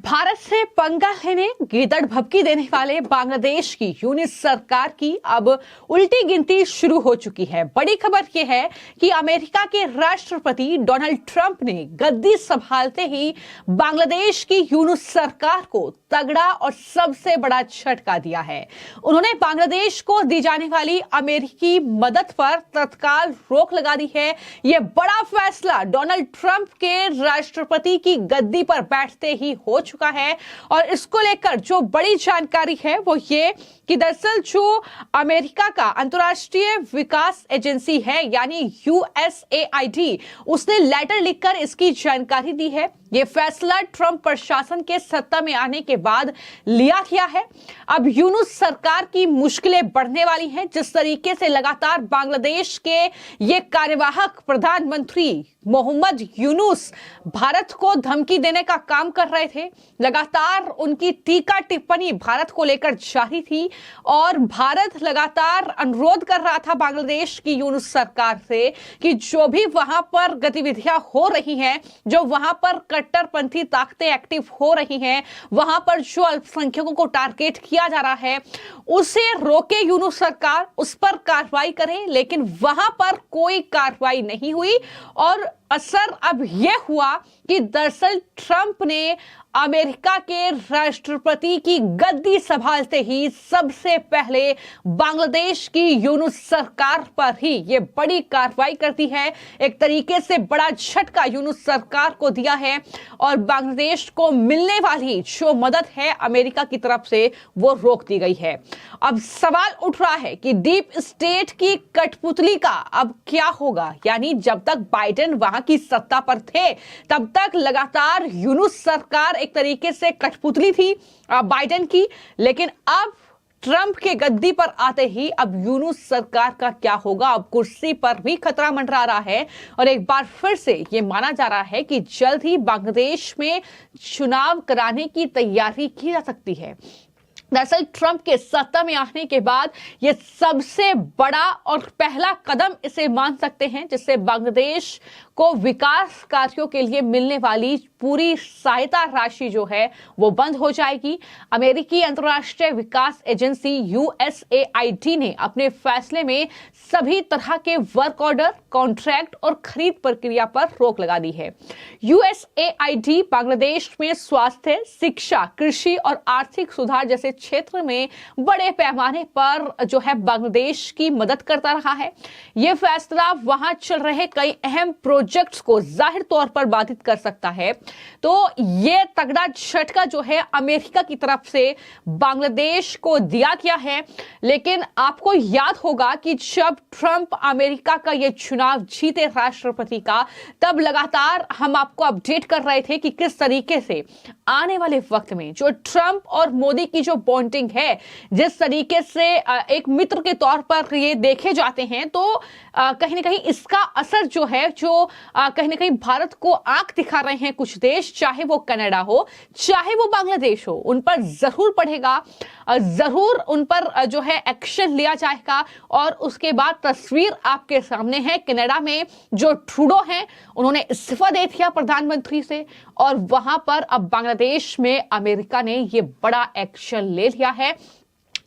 भारत से पंगा लेने गीदड़ भभकी देने वाले बांग्लादेश की यूनिट सरकार की अब उल्टी गिनती शुरू हो चुकी है। बड़ी खबर यह है कि अमेरिका के राष्ट्रपति डोनाल्ड ट्रंप ने गद्दी संभालते ही बांग्लादेश की यूनिट सरकार को तगड़ा और सबसे बड़ा झटका दिया है। उन्होंने बांग्लादेश को दी जाने वाली अमेरिकी मदद पर तत्काल रोक लगा दी है। यह बड़ा फैसला डोनाल्ड ट्रंप के राष्ट्रपति की गद्दी पर बैठते ही हो चुका है और इसको लेकर जो बड़ी जानकारी है वो ये कि दरअसल जो अमेरिका का अंतर्राष्ट्रीय विकास एजेंसी है यानी USAID, उसने लेटर लिखकर इसकी जानकारी दी है। ये फैसला ट्रंप प्रशासन के सत्ता में आने के बाद लिया गया है। अब यूनुस सरकार की मुश्किलें बढ़ने वाली हैं। जिस तरीके से लगातार बांग्लादेश के ये कार्यवाहक प्रधानमंत्री मोहम्मद यूनुस भारत को धमकी देने का काम कर रहे थे, लगातार उनकी टीका टिप्पणी भारत को लेकर जारी थी और भारत लगातार अनुरोध कर रहा था बांग्लादेश की यूनुस सरकार से कि जो भी वहां पर गतिविधियां हो रही हैं, जो वहां पर कट्टरपंथी ताकतें एक्टिव हो रही हैं, वहां पर जो अल्पसंख्यकों को टारगेट किया जा रहा है, उसे रोके यूनुस सरकार, उस पर कार्रवाई करे। लेकिन वहां पर कोई कार्रवाई नहीं हुई और असर अब यह हुआ कि दरअसल ट्रंप ने अमेरिका के राष्ट्रपति की गद्दी संभालते ही सबसे पहले बांग्लादेश की यूनुस सरकार पर ही यह बड़ी कार्रवाई करती है। एक तरीके से बड़ा झटका यूनुस सरकार को दिया है और बांग्लादेश को मिलने वाली जो मदद है अमेरिका की तरफ से वो रोक दी गई है। अब सवाल उठ रहा है कि डीप स्टेट की कठपुतली का अब क्या होगा, यानी जब तक बाइडेन वहां की सत्ता पर थे तब तक लगातार यूनुस सरकार एक तरीके से कठपुतली थी बाइडेन की, लेकिन अब ट्रंप के गद्दी पर आते ही अब यूनुस सरकार का क्या होगा। अब कुर्सी पर भी खतरा मंडरा रहा है और एक बार फिर से यह माना जा रहा है कि जल्द ही बांग्लादेश में चुनाव कराने की तैयारी की जा सकती है। दरअसल ट्रंप के सत्ता में आने के बाद यह सबसे बड़ा और पहला कदम इसे मान सकते हैं जिससे बांग्लादेश को विकास कार्यों के लिए मिलने वाली पूरी सहायता राशि जो है वो बंद हो जाएगी। अमेरिकी अंतर्राष्ट्रीय विकास एजेंसी USAID ने अपने फैसले में सभी तरह के वर्क ऑर्डर, कॉन्ट्रैक्ट और खरीद प्रक्रिया पर रोक लगा दी है। USAID बांग्लादेश में स्वास्थ्य, शिक्षा, कृषि और आर्थिक सुधार जैसे क्षेत्र में बड़े पैमाने पर जो है बांग्लादेश की मदद करता रहा है। यह फैसला वहां चल रहे कई अहम प्रोजेक्ट्स को जाहिर तौर पर बाधित कर सकता है। तो यह तगड़ा झटका जो है अमेरिका की तरफ से बांग्लादेश को दिया गया है। लेकिन आपको याद होगा कि जब ट्रंप अमेरिका का यह चुनाव जीते राष्ट्रपति का, तब लगातार हम आपको अपडेट कर रहे थे कि किस तरीके से आने वाले वक्त में जो ट्रंप और मोदी की जो बॉन्डिंग है, जिस तरीके से एक मित्र के तौर पर ये देखे जाते हैं, तो कहीं ना कहीं इसका असर जो है जो कहीं ना कहीं भारत को आंख दिखा रहे हैं कुछ देश, चाहे वो कनाडा हो चाहे वो बांग्लादेश हो, उन पर जरूर पड़ेगा, जरूर उन पर जो है एक्शन लिया जाएगा। और उसके बाद तस्वीर आपके सामने है, कनाडा में जो ट्रूडो हैं उन्होंने इस्तीफा दे दिया प्रधानमंत्री से और वहां पर अब बांग्लादेश में अमेरिका ने ये बड़ा एक्शन ले लिया है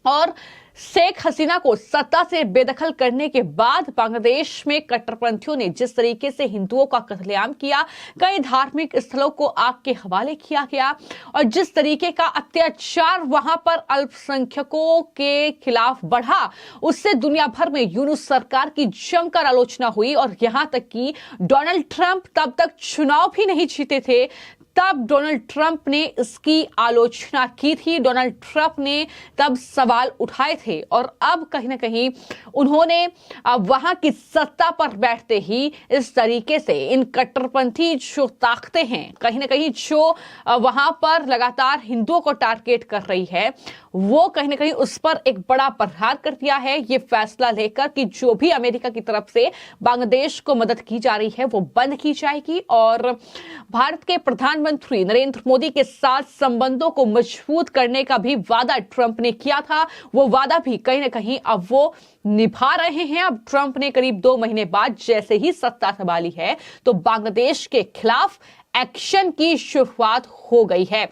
और शेख हसीना को सत्ता से बेदखल करने के बाद बांग्लादेश में कट्टरपंथियों ने जिस तरीके से हिंदुओं का कत्लेआम किया, कई धार्मिक स्थलों को आग के हवाले किया गया और जिस तरीके का अत्याचार वहां पर अल्पसंख्यकों के खिलाफ बढ़ा, उससे दुनिया भर में यूनुस सरकार की जमकर आलोचना हुई और यहां तक कि डोनाल्ड ट्रंप तब तक चुनाव भी नहीं जीते थे, तब डोनाल्ड ट्रंप ने इसकी आलोचना की थी। डोनाल्ड ट्रंप ने तब सवाल उठाए थे और अब कहीं ना कहीं उन्होंने वहां की सत्ता पर बैठते ही इस तरीके से इन कट्टरपंथी जो ताकतें हैं, कहीं ना कहीं जो वहां पर लगातार हिंदुओं को टारगेट कर रही है, वो कहीं ना कहीं उस पर एक बड़ा प्रहार कर दिया है। ये फैसला लेकर कि जो भी अमेरिका की तरफ से बांग्लादेश को मदद की जा रही है वो बंद की जाएगी और भारत के प्रधानमंत्री नरेंद्र मोदी के साथ संबंधों को मजबूत करने का भी वादा ट्रंप ने किया था, वो वादा भी कहीं ना कहीं अब वो निभा रहे हैं। अब ट्रंप ने करीब 2 महीने बाद जैसे ही सत्ता संभाली है तो बांग्लादेश के खिलाफ एक्शन की शुरुआत हो गई है।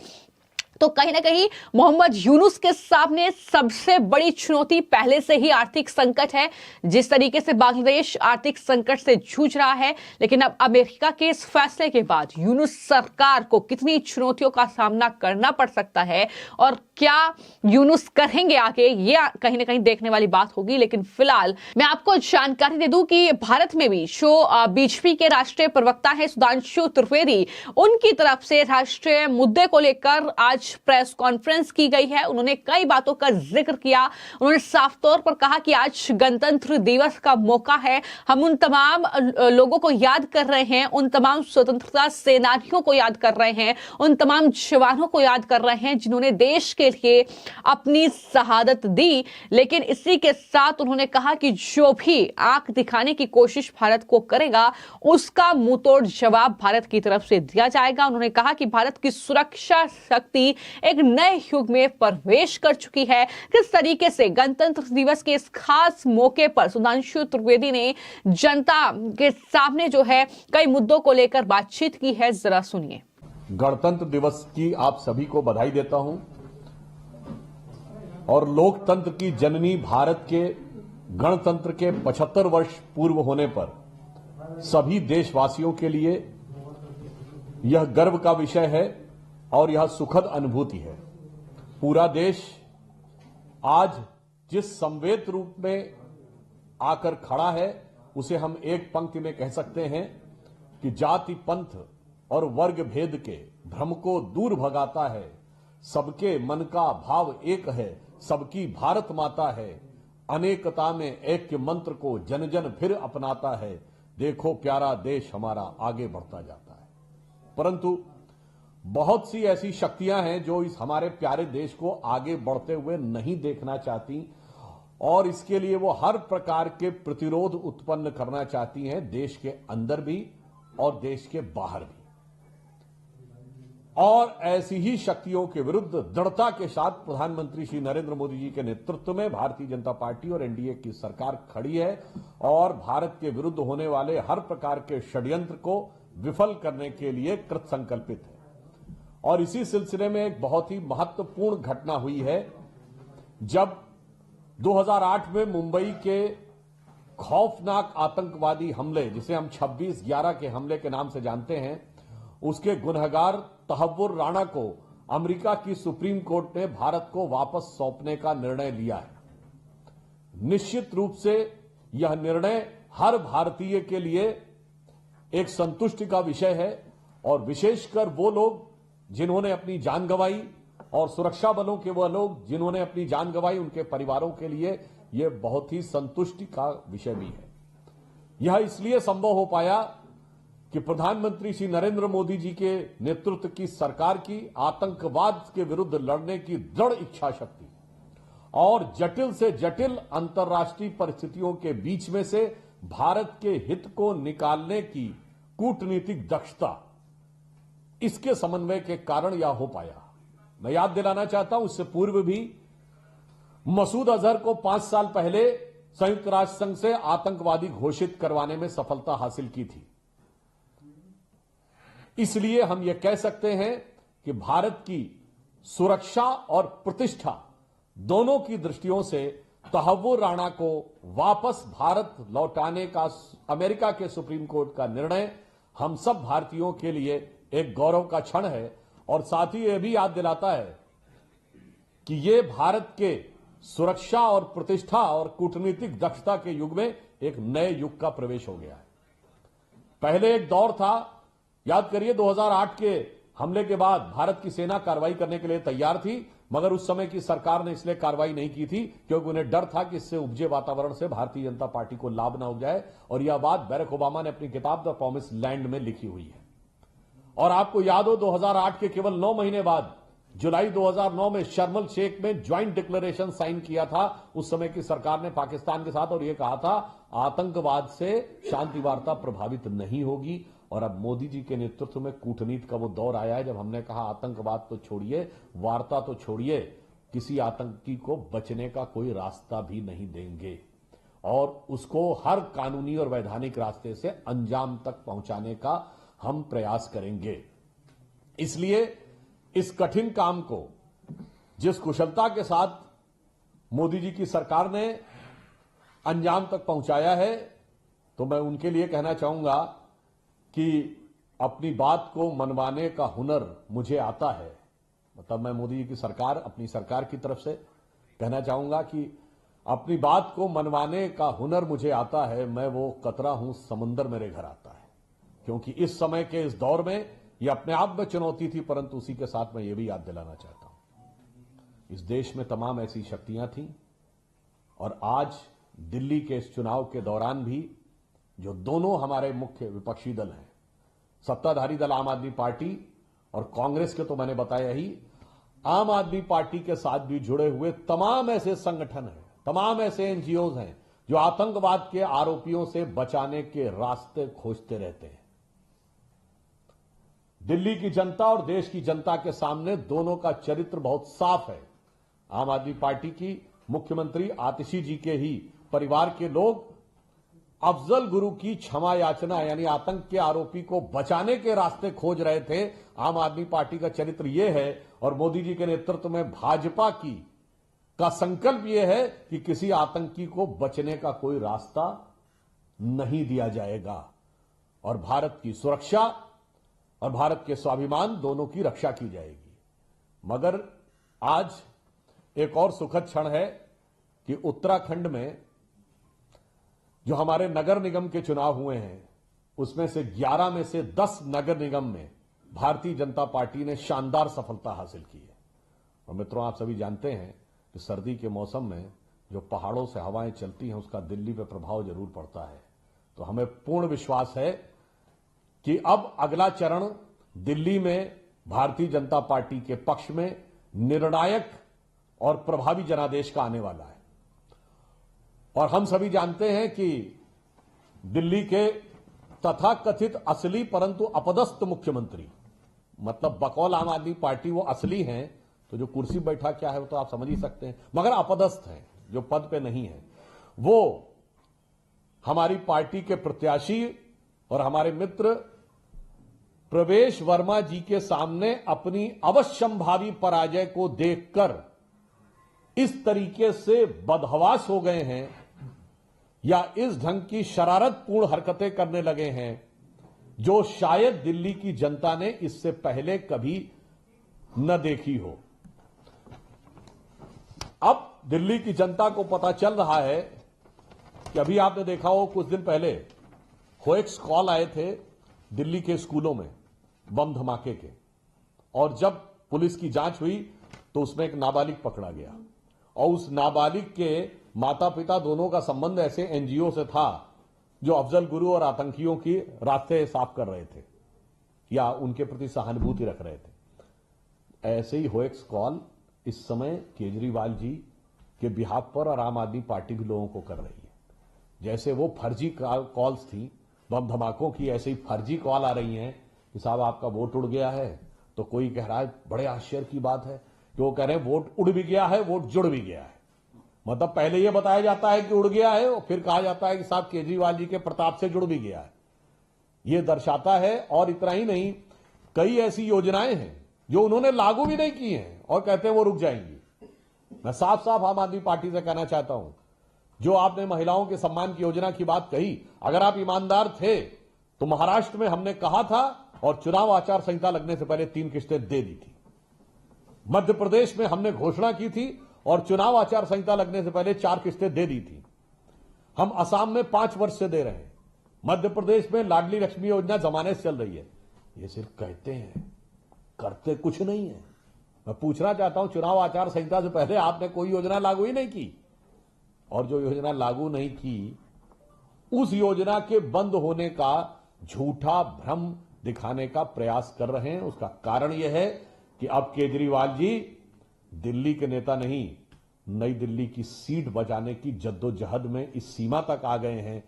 तो कहीं ना कहीं मोहम्मद यूनुस के सामने सबसे बड़ी चुनौती पहले से ही आर्थिक संकट है। जिस तरीके से बांग्लादेश आर्थिक संकट से जूझ रहा है, लेकिन अब अमेरिका के इस फैसले के बाद यूनुस सरकार को कितनी चुनौतियों का सामना करना पड़ सकता है और क्या यूनुस करेंगे आगे, ये कहीं ना कहीं देखने वाली बात होगी। लेकिन फिलहाल मैं आपको जानकारी दे दूं कि भारत में भी जो बीजेपी के राष्ट्रीय प्रवक्ता है सुधांशु त्रिवेदी, उनकी तरफ से राष्ट्रीय मुद्दे को लेकर आज प्रेस कॉन्फ्रेंस की गई है। उन्होंने कई बातों का जिक्र किया। उन्होंने साफ तौर पर कहा कि आज गणतंत्र दिवस का मौका है, हम उन तमाम लोगों को याद कर रहे हैं, उन तमाम स्वतंत्रता सेनानियों को याद कर रहे हैं, उन तमाम जवानों को याद कर रहे हैं जिन्होंने देश के लिए अपनी शहादत दी। लेकिन इसी के साथ उन्होंने कहा कि जो भी आंख दिखाने की कोशिश भारत को करेगा, उसका मुंहतोड़ जवाब भारत की तरफ से दिया जाएगा। उन्होंने कहा कि भारत की सुरक्षा शक्ति एक नए युग में प्रवेश कर चुकी है। किस तरीके से गणतंत्र दिवस के इस खास मौके पर सुधांशु त्रिवेदी ने जनता के सामने जो है कई मुद्दों को लेकर बातचीत की है, जरा सुनिए। गणतंत्र दिवस की आप सभी को बधाई देता हूं और लोकतंत्र की जननी भारत के गणतंत्र के 75 वर्ष पूर्व होने पर सभी देशवासियों के लिए यह गर्व का विषय है और यह सुखद अनुभूति है। पूरा देश आज जिस संवेद रूप में आकर खड़ा है, उसे हम एक पंक्ति में कह सकते हैं कि जाति पंथ और वर्ग भेद के भ्रम को दूर भगाता है, सबके मन का भाव एक है, सबकी भारत माता है, अनेकता में ऐक्य मंत्र को जन जन फिर अपनाता है, देखो प्यारा देश हमारा आगे बढ़ता जाता है। परंतु बहुत सी ऐसी शक्तियां हैं जो इस हमारे प्यारे देश को आगे बढ़ते हुए नहीं देखना चाहती और इसके लिए वो हर प्रकार के प्रतिरोध उत्पन्न करना चाहती हैं, देश के अंदर भी और देश के बाहर भी। और ऐसी ही शक्तियों के विरुद्ध दृढ़ता के साथ प्रधानमंत्री श्री नरेंद्र मोदी जी के नेतृत्व में भारतीय जनता पार्टी और एनडीए की सरकार खड़ी है और भारत के विरुद्ध होने वाले हर प्रकार के षड्यंत्र को विफल करने के लिए कृत संकल्पित है। और इसी सिलसिले में एक बहुत ही महत्वपूर्ण घटना हुई है जब 2008 में मुंबई के खौफनाक आतंकवादी हमले, जिसे हम 26/11 के हमले के नाम से जानते हैं, उसके गुनहगार तहव्वुर राणा को अमेरिका की सुप्रीम कोर्ट ने भारत को वापस सौंपने का निर्णय लिया है। निश्चित रूप से यह निर्णय हर भारतीय के लिए एक संतुष्टि का विषय है और विशेषकर वो लोग जिन्होंने अपनी जान गंवाई और सुरक्षा बलों के वो लोग जिन्होंने अपनी जान गंवाई, उनके परिवारों के लिए यह बहुत ही संतुष्टि का विषय भी है। यह इसलिए संभव हो पाया कि प्रधानमंत्री श्री नरेंद्र मोदी जी के नेतृत्व की सरकार की आतंकवाद के विरुद्ध लड़ने की दृढ़ इच्छा शक्ति और जटिल से जटिल अंतर्राष्ट्रीय परिस्थितियों के बीच में से भारत के हित को निकालने की कूटनीतिक दक्षता, इसके समन्वय के कारण यह हो पाया। मैं याद दिलाना चाहता हूं, इससे पूर्व भी मसूद अजहर को 5 साल पहले संयुक्त राष्ट्र संघ से आतंकवादी घोषित करवाने में सफलता हासिल की थी। इसलिए हम यह कह सकते हैं कि भारत की सुरक्षा और प्रतिष्ठा दोनों की दृष्टियों से तहव्वुर राणा को वापस भारत लौटाने का अमेरिका के सुप्रीम कोर्ट का निर्णय हम सब भारतीयों के लिए एक गौरव का क्षण है और साथ ही यह भी याद दिलाता है कि यह भारत के सुरक्षा और प्रतिष्ठा और कूटनीतिक दक्षता के युग में एक नए युग का प्रवेश हो गया है। पहले एक दौर था, याद करिए 2008 के हमले के बाद भारत की सेना कार्रवाई करने के लिए तैयार थी, मगर उस समय की सरकार ने इसलिए कार्रवाई नहीं की थी क्योंकि उन्हें डर था कि इससे उपजे वातावरण से भारतीय जनता पार्टी को लाभ ना हो जाए। और यह बात बैरक ओबामा ने अपनी किताब द प्रॉमिस लैंड में लिखी हुई है। और आपको याद हो 2008 के केवल 9 महीने बाद जुलाई 2009 में शर्म एल शेख में ज्वाइंट डिक्लेरेशन साइन किया था उस समय की सरकार ने पाकिस्तान के साथ, और यह कहा था आतंकवाद से शांति वार्ता प्रभावित नहीं होगी। और अब मोदी जी के नेतृत्व में कूटनीति का वो दौर आया है जब हमने कहा आतंकवाद तो छोड़िए, वार्ता तो छोड़िए, किसी आतंकी को बचने का कोई रास्ता भी नहीं देंगे और उसको हर कानूनी और वैधानिक रास्ते से अंजाम तक पहुंचाने का हम प्रयास करेंगे। इसलिए इस कठिन काम को जिस कुशलता के साथ मोदी जी की सरकार ने अंजाम तक पहुंचाया है, तो मैं उनके लिए कहना चाहूंगा कि अपनी बात को मनवाने का हुनर मुझे आता है। मतलब मैं मोदी जी की सरकार, अपनी सरकार की तरफ से कहना चाहूंगा कि अपनी बात को मनवाने का हुनर मुझे आता है। मैं वो कतरा हूं, समुंदर मेरे घर आता है। क्योंकि इस समय के इस दौर में ये अपने आप में चुनौती थी, परंतु उसी के साथ मैं ये भी याद दिलाना चाहता हूं, इस देश में तमाम ऐसी शक्तियां थीं और आज दिल्ली के इस चुनाव के दौरान भी जो दोनों हमारे मुख्य विपक्षी दल हैं, सत्ताधारी दल आम आदमी पार्टी और कांग्रेस के, तो मैंने बताया ही, आम आदमी पार्टी के साथ भी जुड़े हुए तमाम ऐसे संगठन हैं, तमाम ऐसे एनजीओज हैं जो आतंकवाद के आरोपियों से बचाने के रास्ते खोजते रहते हैं। दिल्ली की जनता और देश की जनता के सामने दोनों का चरित्र बहुत साफ है। आम आदमी पार्टी की मुख्यमंत्री आतिशी जी के ही परिवार के लोग अफजल गुरु की क्षमा याचना यानी आतंक के आरोपी को बचाने के रास्ते खोज रहे थे। आम आदमी पार्टी का चरित्र यह है और मोदी जी के नेतृत्व में भाजपा का संकल्प यह है कि किसी आतंकी को बचने का कोई रास्ता नहीं दिया जाएगा और भारत की सुरक्षा और भारत के स्वाभिमान दोनों की रक्षा की जाएगी। मगर आज एक और सुखद क्षण है कि उत्तराखंड में जो हमारे नगर निगम के चुनाव हुए हैं, उसमें से 11 में से 10 नगर निगम में भारतीय जनता पार्टी ने शानदार सफलता हासिल की है। और मित्रों, आप सभी जानते हैं कि सर्दी के मौसम में जो पहाड़ों से हवाएं चलती हैं, उसका दिल्ली पर प्रभाव जरूर पड़ता है। तो हमें पूर्ण विश्वास है कि अब अगला चरण दिल्ली में भारतीय जनता पार्टी के पक्ष में निर्णायक और प्रभावी जनादेश का आने वाला है। और हम सभी जानते हैं कि दिल्ली के तथाकथित असली परंतु अपदस्थ मुख्यमंत्री, मतलब बकौल आम आदमी पार्टी वो असली हैं, तो जो कुर्सी बैठा क्या है वो तो आप समझ ही सकते हैं, मगर अपदस्थ हैं, जो पद पे नहीं है, वो हमारी पार्टी के प्रत्याशी और हमारे मित्र प्रवेश वर्मा जी के सामने अपनी अवश्यंभावी पराजय को देखकर इस तरीके से बदहवास हो गए हैं या इस ढंग की शरारतपूर्ण हरकतें करने लगे हैं जो शायद दिल्ली की जनता ने इससे पहले कभी न देखी हो। अब दिल्ली की जनता को पता चल रहा है कि अभी आपने देखा हो, कुछ दिन पहले होएक्स कॉल आए थे दिल्ली के स्कूलों में बम धमाके के, और जब पुलिस की जांच हुई तो उसमें एक नाबालिग पकड़ा गया और उस नाबालिग के माता पिता दोनों का संबंध ऐसे एनजीओ से था जो अफजल गुरु और आतंकियों की रास्ते साफ कर रहे थे या उनके प्रति सहानुभूति रख रहे थे। ऐसे ही होएक्स कॉल इस समय केजरीवाल जी के बिहाफ पर और आम आदमी पार्टी भी लोगों को कर रही है। जैसे वो फर्जी कॉल्स थी बम धमाकों की, ऐसे ही फर्जी कॉल आ रही हैं कि साहब आपका वोट उड़ गया है। तो कोई कह रहा है, बड़े आश्चर्य की बात है कि वो कह रहे हैं वोट उड़ भी गया है, वोट जुड़ भी गया है। मतलब पहले यह बताया जाता है कि उड़ गया है और फिर कहा जाता है कि साहब केजरीवाल जी के प्रताप से जुड़ भी गया है। यह दर्शाता है, और इतना ही नहीं, कई ऐसी योजनाएं हैं जो उन्होंने लागू भी नहीं की हैं और कहते हैं वो रुक जाएंगी। मैं साफ साफ आम आदमी पार्टी से कहना चाहता हूं, जो आपने महिलाओं के सम्मान की योजना की बात कही, अगर आप ईमानदार थे तो महाराष्ट्र में हमने कहा था और चुनाव आचार संहिता लगने से पहले 3 किस्तें दे दी थी। मध्य प्रदेश में हमने घोषणा की थी और चुनाव आचार संहिता लगने से पहले 4 किस्तें दे दी थी। हम असम में 5 वर्ष से दे रहे हैं। मध्य प्रदेश में लाडली लक्ष्मी योजना जमाने से चल रही है। ये सिर्फ कहते हैं, करते कुछ नहीं है। मैं पूछना चाहता हूं, चुनाव आचार संहिता से पहले आपने कोई योजना लागू ही नहीं की, और जो योजना लागू नहीं की उस योजना के बंद होने का झूठा भ्रम दिखाने का प्रयास कर रहे हैं। उसका कारण यह है कि अब केजरीवाल जी दिल्ली के नेता नहीं, नई दिल्ली की सीट बचाने की जद्दोजहद में इस सीमा तक आ गए हैं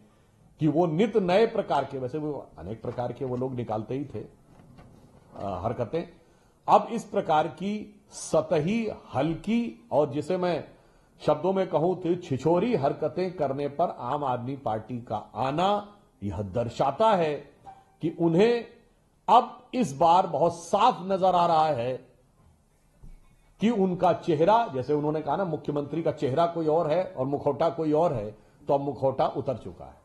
कि वो नित नए प्रकार के, वैसे वो अनेक प्रकार के वो लोग निकालते ही थे हरकतें, अब इस प्रकार की सतही, हल्की और जिसे मैं शब्दों में कहूं तो छिछोरी हरकतें करने पर आम आदमी पार्टी का आना यह दर्शाता है कि उन्हें अब इस बार बहुत साफ नजर आ रहा है कि उनका चेहरा, जैसे उन्होंने कहा ना, मुख्यमंत्री का चेहरा कोई और है और मुखौटा कोई और है, तो अब मुखौटा उतर चुका है।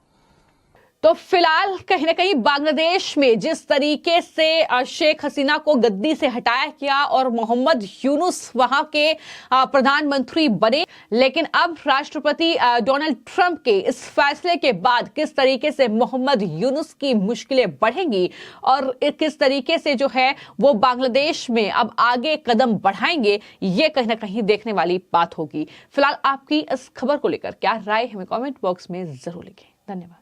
तो फिलहाल कहीं ना कहीं बांग्लादेश में जिस तरीके से शेख हसीना को गद्दी से हटाया गया और मोहम्मद यूनुस वहां के प्रधानमंत्री बने, लेकिन अब राष्ट्रपति डोनाल्ड ट्रंप के इस फैसले के बाद किस तरीके से मोहम्मद यूनुस की मुश्किलें बढ़ेंगी और किस तरीके से जो है वो बांग्लादेश में अब आगे कदम बढ़ाएंगे, ये कहीं ना कहीं देखने वाली बात होगी। फिलहाल आपकी इस खबर को लेकर क्या राय, हमें कमेंट बॉक्स में जरूर लिखें। धन्यवाद।